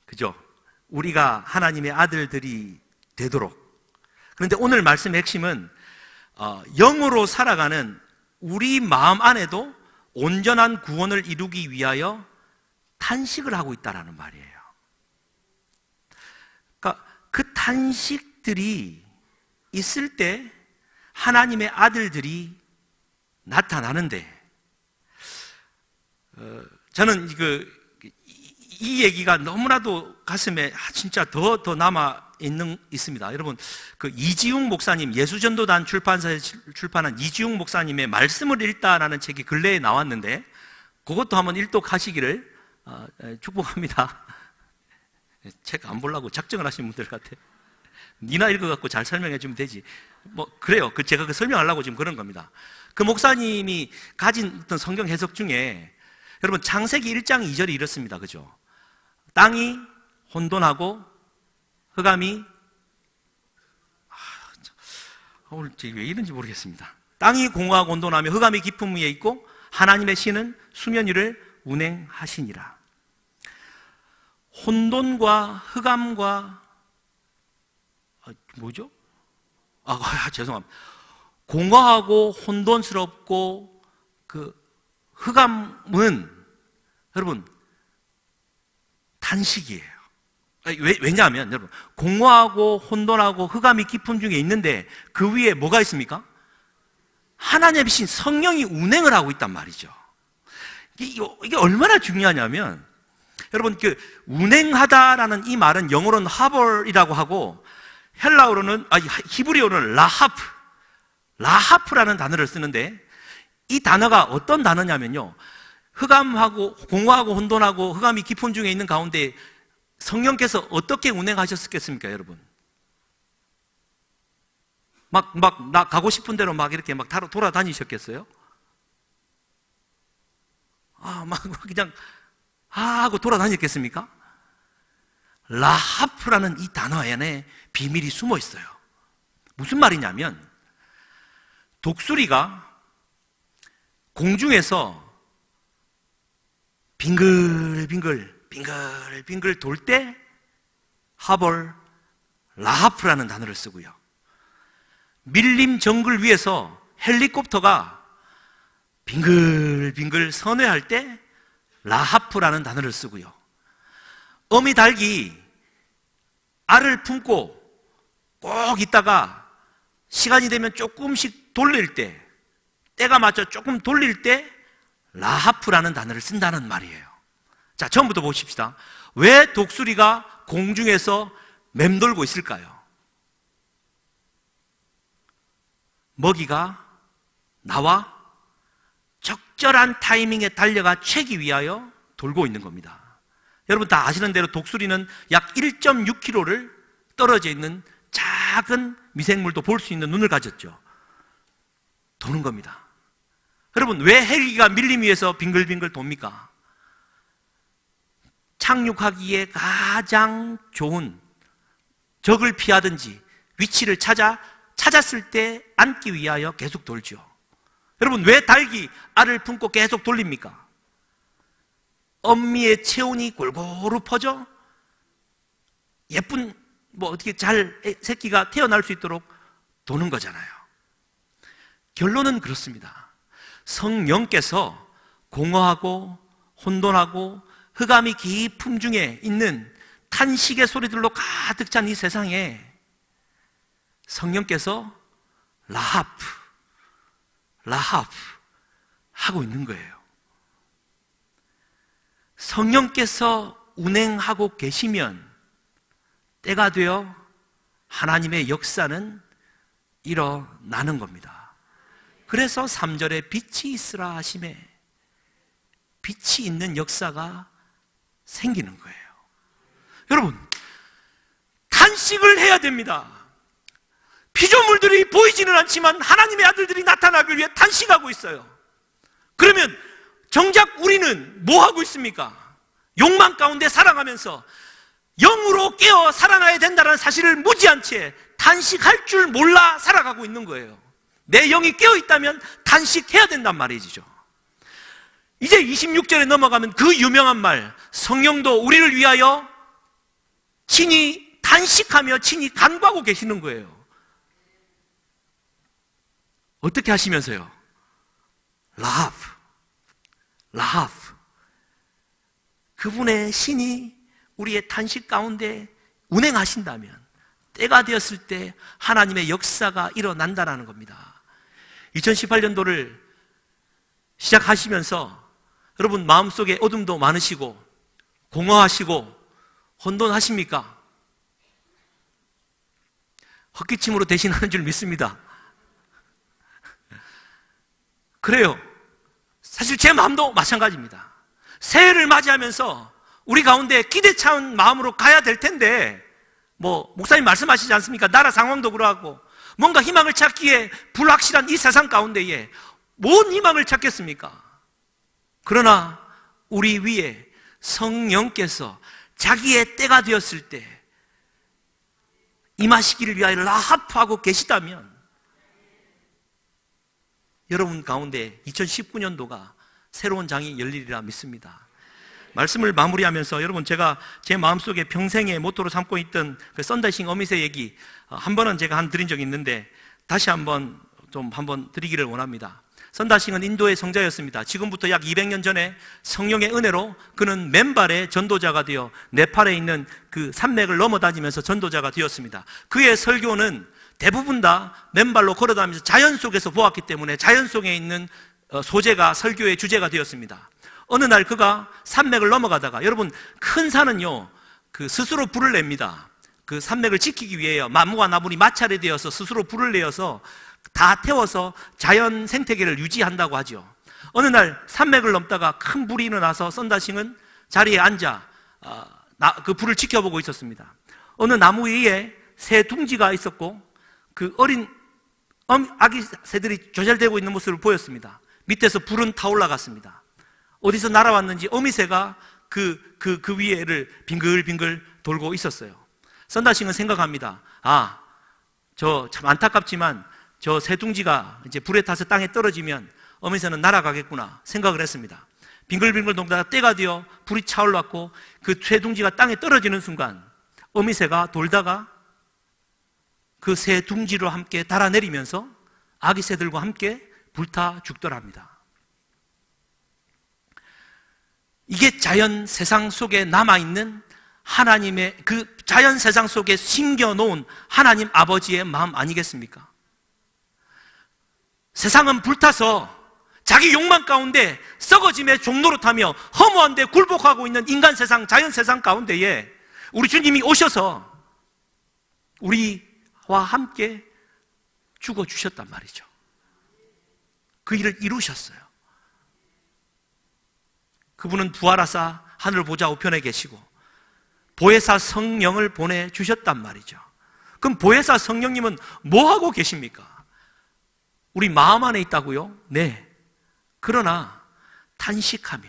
그죠? 우리가 하나님의 아들들이 되도록. 그런데 오늘 말씀의 핵심은 영으로 살아가는 우리 마음 안에도 온전한 구원을 이루기 위하여 탄식을 하고 있다는 말이에요. 그러니까 그 탄식들이 있을 때 하나님의 아들들이 나타나는데, 저는 이 얘기가 너무나도 가슴에 진짜 더 있습니다. 여러분, 이지웅 목사님, 예수전도단 출판사에서 출판한 이지웅 목사님의 말씀을 읽다라는 책이 근래에 나왔는데, 그것도 한번 일독하시기를 축복합니다. 책 안 보려고 작정을 하신 분들 같아. 니나 읽어갖고 잘 설명해 주면 되지. 그래요. 제가 설명하려고 지금 그런 겁니다. 그 목사님이 가진 어떤 성경 해석 중에, 여러분, 창세기 1장 2절이 이렇습니다. 그죠? 땅이 혼돈하고 흑암이, 오늘 왜 이런지 모르겠습니다. 땅이 공허하고 혼돈하며 흑암이 깊음 위에 있고 하나님의 신은 수면 위를 운행하시니라. 혼돈과 흑암과 뭐죠? 죄송합니다. 공허하고 혼돈스럽고 흑암은 여러분 탄식이에요. 왜냐하면 여러분, 공허하고 혼돈하고 흑암이 깊음 중에 있는데 그 위에 뭐가 있습니까? 하나님의 신 성령이 운행을 하고 있단 말이죠. 이게 얼마나 중요하냐면, 여러분, 운행하다라는 이 말은 영어로는 하벌이라고 하고, 헬라어로는, 히브리어로는 라하프라는 단어를 쓰는데, 이 단어가 어떤 단어냐면요, 흑암하고 공허하고 혼돈하고 흑암이 깊음 중에 있는 가운데 성령께서 어떻게 운행하셨겠습니까, 여러분? 나 가고 싶은 대로 이렇게 돌아다니셨겠어요? 그냥 하고 돌아다녔겠습니까? 라하프라는 이 단어 안에 비밀이 숨어 있어요. 무슨 말이냐면, 독수리가 공중에서 빙글빙글 돌 때 하벌, 라하프라는 단어를 쓰고요. 밀림 정글 위에서 헬리콥터가 빙글빙글 선회할 때 라하프라는 단어를 쓰고요. 어미 닭이 알을 품고 꼭 있다가 시간이 되면 조금씩 돌릴 때, 때가 맞춰 조금 돌릴 때 라하프라는 단어를 쓴다는 말이에요. 자, 처음부터 보십시다. 왜 독수리가 공중에서 맴돌고 있을까요? 먹이가 나와 적절한 타이밍에 달려가 채기 위하여 돌고 있는 겁니다. 여러분 다 아시는 대로 독수리는 약 1.6km를 떨어져 있는 작은 미생물도 볼 수 있는 눈을 가졌죠. 도는 겁니다. 여러분, 왜 헬기가 밀림 위에서 빙글빙글 돕니까? 착륙하기에 가장 좋은, 적을 피하든지 위치를 찾았을 때 앉기 위하여 계속 돌죠. 여러분, 왜 닭이 알을 품고 계속 돌립니까? 엄미의 체온이 골고루 퍼져 예쁜, 어떻게 잘 새끼가 태어날 수 있도록 도는 거잖아요. 결론은 그렇습니다. 성령께서 공허하고 혼돈하고 흑암이 깊음 중에 있는 탄식의 소리들로 가득 찬 이 세상에 성령께서 라하프 하고 있는 거예요. 성령께서 운행하고 계시면 때가 되어 하나님의 역사는 일어나는 겁니다. 그래서 3절에 빛이 있으라 하심에 빛이 있는 역사가 생기는 거예요. 여러분, 탄식을 해야 됩니다. 피조물들이 보이지는 않지만 하나님의 아들들이 나타나기 위해 탄식하고 있어요. 그러면 정작 우리는 뭐 하고 있습니까? 욕망 가운데 살아가면서 영으로 깨어 살아나야 된다는 사실을 무지한 채 탄식할 줄 몰라 살아가고 있는 거예요. 내 영이 깨어 있다면 탄식해야 된단 말이죠. 이제 26절에 넘어가면 그 유명한 말, 성령도 우리를 위하여 친히 탄식하며 친히 간구하고 계시는 거예요. 어떻게 하시면서요? 라하프. 그분의 신이 우리의 탄식 가운데 운행하신다면 때가 되었을 때 하나님의 역사가 일어난다는 겁니다. 2018년도를 시작하시면서 여러분 마음속에 어둠도 많으시고 공허하시고 혼돈하십니까? 헛기침으로 대신하는 줄 믿습니다. 그래요. 사실 제 마음도 마찬가지입니다. 새해를 맞이하면서 우리 가운데 기대 차은 마음으로 가야 될 텐데, 목사님 말씀하시지 않습니까? 나라 상황도 그러하고 뭔가 희망을 찾기에 불확실한 이 세상 가운데에 뭔 희망을 찾겠습니까? 그러나 우리 위에 성령께서 자기의 때가 되었을 때 임하시기를 위하여 라하프하고 계시다면 여러분 가운데 2019년도가 새로운 장이 열리리라 믿습니다. 말씀을 마무리하면서 여러분, 제가 제 마음속에 평생의 모토로 삼고 있던 그 썬다이싱 어미새 얘기 한 번은 제가 드린 적이 있는데 다시 한번 드리기를 원합니다. 썬다싱은 인도의 성자였습니다. 지금부터 약 200년 전에 성령의 은혜로 그는 맨발의 전도자가 되어 네팔에 있는 그 산맥을 넘어다니면서 전도자가 되었습니다. 그의 설교는 대부분 다 맨발로 걸어다니면서 자연 속에서 보았기 때문에 자연 속에 있는 소재가 설교의 주제가 되었습니다. 어느 날 그가 산맥을 넘어가다가, 여러분 큰 산은요 스스로 불을 냅니다. 그 산맥을 지키기 위해요. 나무와 나물이 마찰이 되어서 스스로 불을 내어서 다 태워서 자연 생태계를 유지한다고 하죠. 어느 날 산맥을 넘다가 큰 불이 일어나서 썬다싱은 자리에 앉아 그 불을 지켜보고 있었습니다. 어느 나무 위에 새 둥지가 있었고 그 어린 아기 새들이 조잘되고 있는 모습을 보였습니다. 밑에서 불은 타올라갔습니다. 어디서 날아왔는지 어미새가 그 위에를 빙글빙글 돌고 있었어요. 썬다싱은 생각합니다. 저 참 안타깝지만 저 새 둥지가 이제 불에 타서 땅에 떨어지면 어미새는 날아가겠구나 생각을 했습니다. 빙글빙글 돌다가 때가 되어 불이 차올랐고 그 새 둥지가 땅에 떨어지는 순간 어미새가 돌다가 그 새 둥지로 함께 달아내리면서 아기 새들과 함께 불타 죽더랍니다. 이게 자연 세상 속에 남아있는 하나님의, 그 자연 세상 속에 심겨놓은 하나님 아버지의 마음 아니겠습니까? 세상은 불타서 자기 욕망 가운데 썩어짐의 종로로 타며 허무한 데 굴복하고 있는 인간 세상, 자연 세상 가운데에 우리 주님이 오셔서 우리와 함께 죽어주셨단 말이죠. 그 일을 이루셨어요. 그분은 부활하사 하늘 보좌 우편에 계시고 보혜사 성령을 보내주셨단 말이죠. 그럼 보혜사 성령님은 뭐 하고 계십니까? 우리 마음 안에 있다고요? 네. 그러나 탄식하며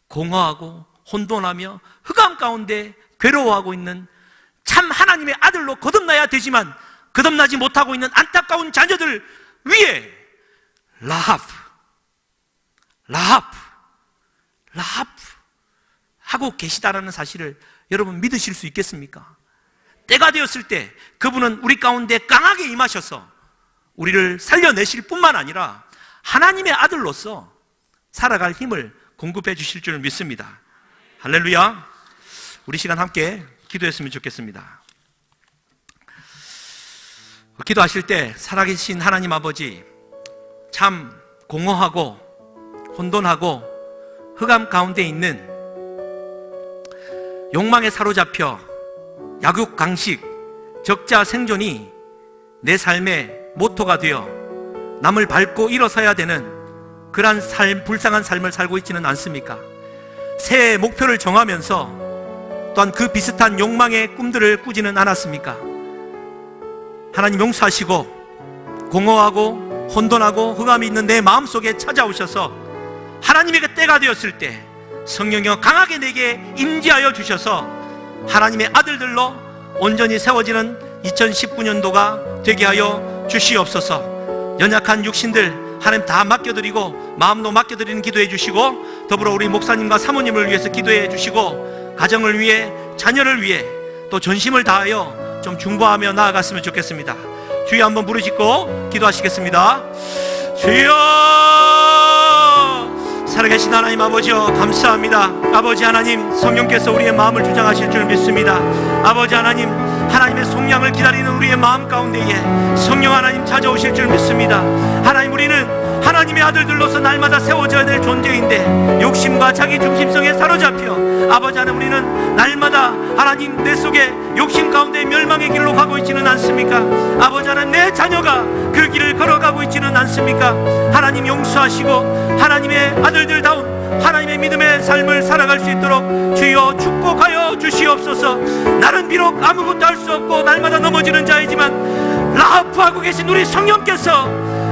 공허하고 혼돈하며 흑암 가운데 괴로워하고 있는 참 하나님의 아들로 거듭나야 되지만 거듭나지 못하고 있는 안타까운 자녀들 위에 라합 하고 계시다라는 사실을 여러분 믿으실 수 있겠습니까? 때가 되었을 때 그분은 우리 가운데 강하게 임하셔서 우리를 살려내실 뿐만 아니라 하나님의 아들로서 살아갈 힘을 공급해 주실 줄 믿습니다. 할렐루야. 우리 시간 함께 기도했으면 좋겠습니다. 기도하실 때 살아계신 하나님 아버지, 참 공허하고 혼돈하고 흑암 가운데 있는 욕망에 사로잡혀 약육 강식, 적자 생존이 내 삶의 모토가 되어 남을 밟고 일어서야 되는 그러한 삶, 불쌍한 삶을 살고 있지는 않습니까? 새해 목표를 정하면서 또한 그 비슷한 욕망의 꿈들을 꾸지는 않았습니까? 하나님 용서하시고 공허하고 혼돈하고 흑암이 있는 내 마음속에 찾아오셔서 하나님에게 때가 되었을 때 성령이여 강하게 내게 임재하여 주셔서 하나님의 아들들로 온전히 세워지는 2019년도가 되게 하여 주시옵소서. 연약한 육신들 하나님 다 맡겨드리고 마음도 맡겨드리는 기도해 주시고, 더불어 우리 목사님과 사모님을 위해서 기도해 주시고, 가정을 위해 자녀를 위해 또 전심을 다하여 좀 중보하며 나아갔으면 좋겠습니다. 주여 한번 부르짖고 기도하시겠습니다. 주여, 살아계신 하나님 아버지여 감사합니다. 아버지 하나님, 성령께서 우리의 마음을 주장하실 줄 믿습니다. 아버지 하나님, 하나님의 속량을 기다리는 우리의 마음 가운데에 성령 하나님 찾아오실 줄 믿습니다. 하나님, 우리는 하나님의 아들들로서 날마다 세워져야 될 존재인데 욕심과 자기 중심성에 사로잡혀 아버지 하나님, 우리는 날마다 하나님 내 속에 욕심 가운데 멸망의 길로 가고 있지는 않습니까? 아버지 하나님, 내 자녀가 그 길을 걸어가고 있지는 않습니까? 하나님 용서하시고 하나님의 아들들다운 하나님의 믿음의 삶을 살아갈 수 있도록 주여 축복하여 주시옵소서. 나는 비록 아무것도 할 수 없고 날마다 넘어지는 자이지만 라합하고 계신 우리 성령께서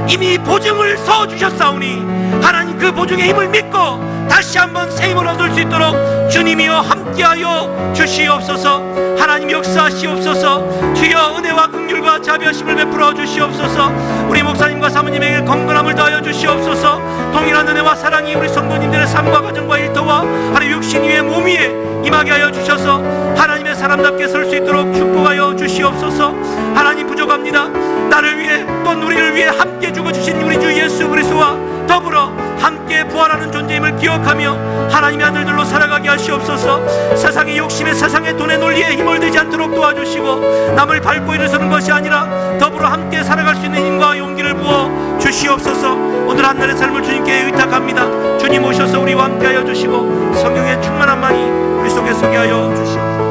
이미 보증을 서주셨사오니 하나님 그 보증의 힘을 믿고 다시 한번 새 힘을 얻을 수 있도록 주님이여 함께하여 주시옵소서. 하나님 역사하시옵소서. 주여 은혜와 긍휼과 자비하심을 베풀어 주시옵소서. 우리 목사님과 사모님에게 건강함을 더하여 주시옵소서. 동일한 은혜와 사랑이 우리 성도님들의 삶과 가정과 일터와 하나님 육신 위에 몸 위에 임하게 하여 주셔서 하나님의 사람답게 설 수 있도록 축복하여 주시옵소서. 하나님 부족합니다. 나를 위해 또 우리를 위해 함께 죽어주신 우리 주 예수 그리스도와 더불어 함께 부활하는 존재임을 기억하며 하나님의 아들들로 살아가게 하시옵소서. 세상의 욕심에 세상의 돈의 논리에 힘을 대지 않도록 도와주시고 남을 밟고 일어서는 것이 아니라 더불어 함께 살아갈 수 있는 힘과 용기를 부어 주시옵소서. 오늘 한 날의 삶을 주님께 의탁합니다. 주님 오셔서 우리와 함께 하여 주시고 성령의 충만함만이 우리 속에 서게 하여 주시옵소서.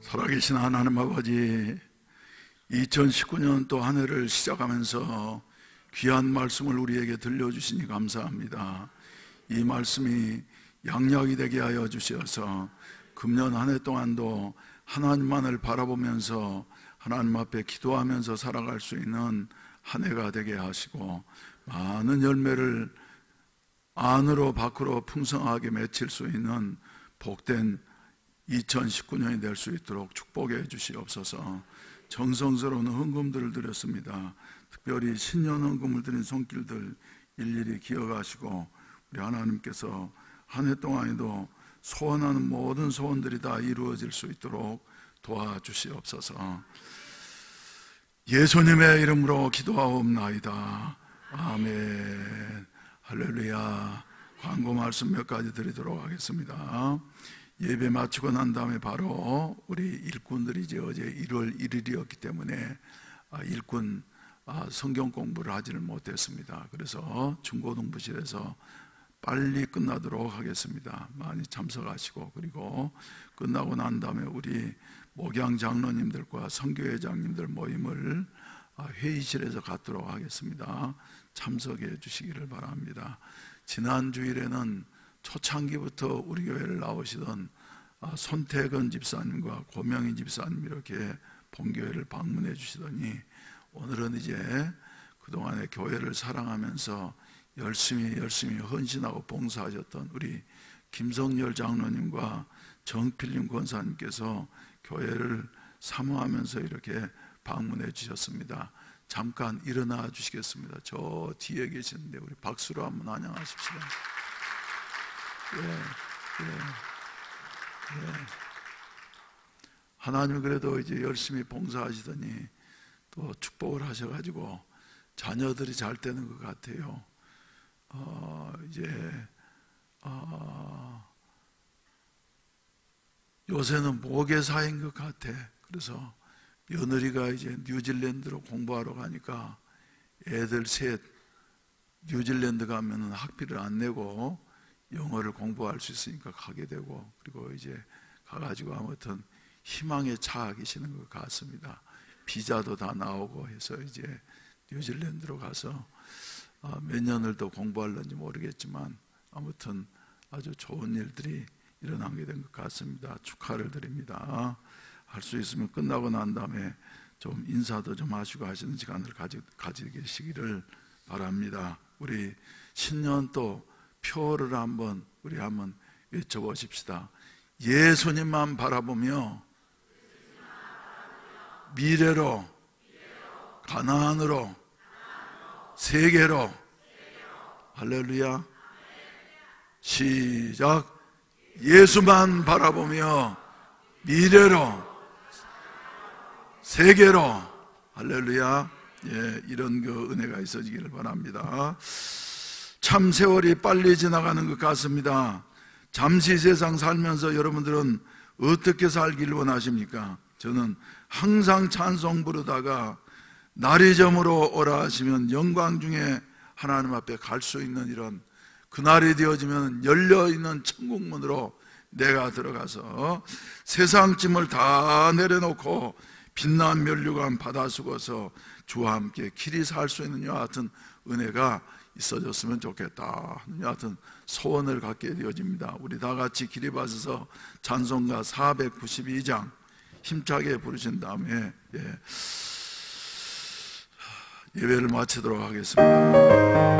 살아계신 하나님 아버지, 2019년 또 한 해를 시작하면서 귀한 말씀을 우리에게 들려주시니 감사합니다. 이 말씀이 양약이 되게 하여 주셔서 금년 한 해 동안도 하나님만을 바라보면서 하나님 앞에 기도하면서 살아갈 수 있는 한 해가 되게 하시고 많은 열매를 안으로 밖으로 풍성하게 맺힐 수 있는 복된 2019년이 될 수 있도록 축복해 주시옵소서. 정성스러운 헌금들을 드렸습니다. 특별히 신년 헌금을 드린 손길들 일일이 기억하시고 우리 하나님께서 한 해 동안에도 소원하는 모든 소원들이 다 이루어질 수 있도록 도와주시옵소서. 예수님의 이름으로 기도하옵나이다. 아멘. 할렐루야. 광고 말씀 몇 가지 드리도록 하겠습니다. 예배 마치고 난 다음에 바로 우리 일꾼들이 이제 어제 1월 1일이었기 때문에 일꾼 성경 공부를 하지를 못했습니다. 그래서 중고등부실에서 빨리 끝나도록 하겠습니다. 많이 참석하시고, 그리고 끝나고 난 다음에 우리 목양 장로님들과 선교회장님들 모임을 회의실에서 갖도록 하겠습니다. 참석해 주시기를 바랍니다. 지난 주일에는 초창기부터 우리 교회를 나오시던 손태근 집사님과 고명희 집사님 이렇게 본교회를 방문해 주시더니, 오늘은 이제 그동안에 교회를 사랑하면서 열심히 헌신하고 봉사하셨던 우리 김성열 장로님과 정필림 권사님께서 교회를 사모하면서 이렇게 방문해 주셨습니다. 잠깐 일어나 주시겠습니다. 저 뒤에 계시는데 우리 박수로 한번 환영하십시다. 하나님 그래도 이제 열심히 봉사하시더니 또 축복을 하셔가지고 자녀들이 잘 되는 것 같아요. 요새는 모계사인 것 같아. 그래서 며느리가 이제 뉴질랜드로 공부하러 가니까 애들 셋 뉴질랜드 가면은 학비를 안 내고 영어를 공부할 수 있으니까 가게 되고, 그리고 이제 가가지고 아무튼 희망에 처해 계시는 것 같습니다. 비자도 다 나오고 해서 이제 뉴질랜드로 가서 몇 년을 더 공부할는지 모르겠지만 아무튼 아주 좋은 일들이 일어나게 된 것 같습니다. 축하를 드립니다. 할 수 있으면 끝나고 난 다음에 좀 인사도 좀 하시고 하시는 시간을 가지고 계시기를 바랍니다. 우리 신년 또 표를 우리 한번 외쳐보십시다. 예수님만 바라보며 미래로, 가나안으로, 세계로. 할렐루야. 시작. 예수만 바라보며 미래로, 세계로. 할렐루야. 예, 이런 그 은혜가 있어지기를 바랍니다. 참 세월이 빨리 지나가는 것 같습니다. 잠시 세상 살면서 여러분들은 어떻게 살기를 원하십니까? 저는 항상 찬송 부르다가 날이 저물어 오라 하시면 영광 중에 하나님 앞에 갈 수 있는 이런 그날이 되어지면 열려있는 천국문으로 내가 들어가서 세상 짐을 다 내려놓고 빛난 면류관 받아 쓰고서 주와 함께 길이 살 수 있는 여하 같은 은혜가 있어졌으면 좋겠다, 여하튼 소원을 갖게 되어집니다. 우리 다 같이 길이 받아서 찬송가 492장 힘차게 부르신 다음에 예배를 마치도록 하겠습니다.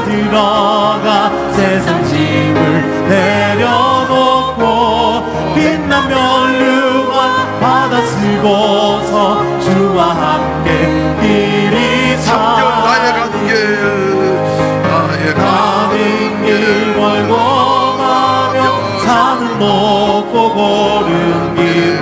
들어가 세상 짐을 내려놓고 받아쓰고서 주와 함께 길이 나의 가는 길 멀고 가며 산은 높고 고른 길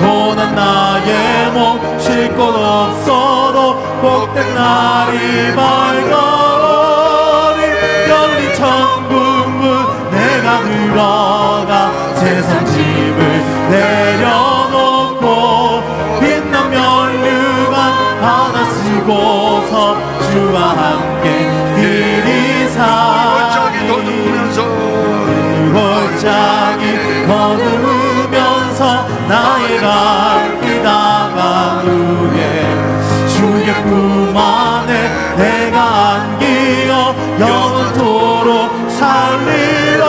고난 나의 몸 쉴 곳 없어도 복된 날이 밝아오리 열린 천국문 내가 들어가 세상 집을 내려놓고 빛난 면류관 받아 쓰고서 주와 함께 길이 골짜기 더듬으면서 골짜기 더듬으면서 나의 갈 길 다간 후에 주의 품 안에 내가 안기어 영원토록 살리로다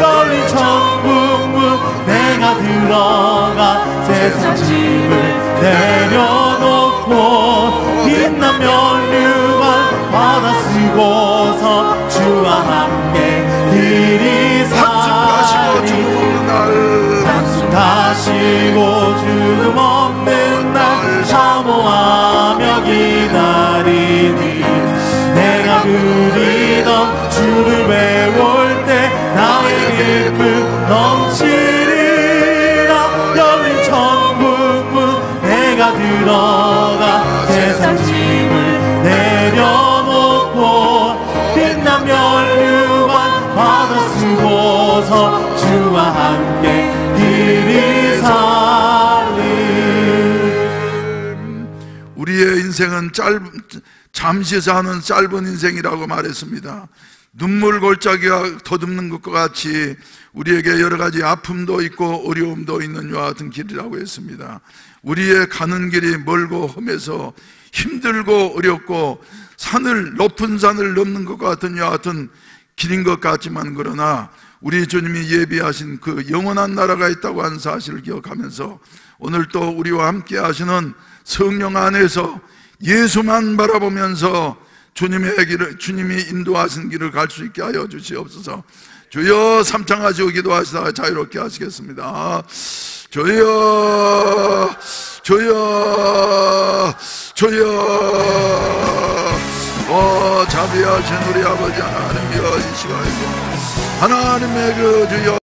열린 천국문 내가 들어가 세상 집을 내려놓고 빛난 면류관 받아 쓰고서 주와 함께 길이 한숨 다시고 주름 없는 날 사모하며 기다리니 내가 그리던 주를 외울 때 나의 기쁨 넘치리라 열린 천국문 내가 들어가 세상 짐을 내려놓고 빛난 면류관 받아 쓰고서 주와 함께 길이 살리. 우리의 인생은 잠시 사는 짧은 인생이라고 말했습니다. 눈물 골짜기가 더듬는 것과 같이 우리에게 여러 가지 아픔도 있고 어려움도 있는 이와 같은 길이라고 했습니다. 우리의 가는 길이 멀고 험해서 힘들고 어렵고 높은 산을 넘는 것과 같은 이와 같은 길인 것 같지만, 그러나 우리 주님이 예비하신 그 영원한 나라가 있다고 하는 사실을 기억하면서 오늘 또 우리와 함께 하시는 성령 안에서 예수만 바라보면서 주님이 인도하신 길을 갈 수 있게 하여 주시옵소서. 주여, 삼창하시고 기도하시다가 자유롭게 하시겠습니다. 주여, 주여, 주여. 자비하신 우리 아버지 하나님이여, 이 시간에도 하나님의 그 주여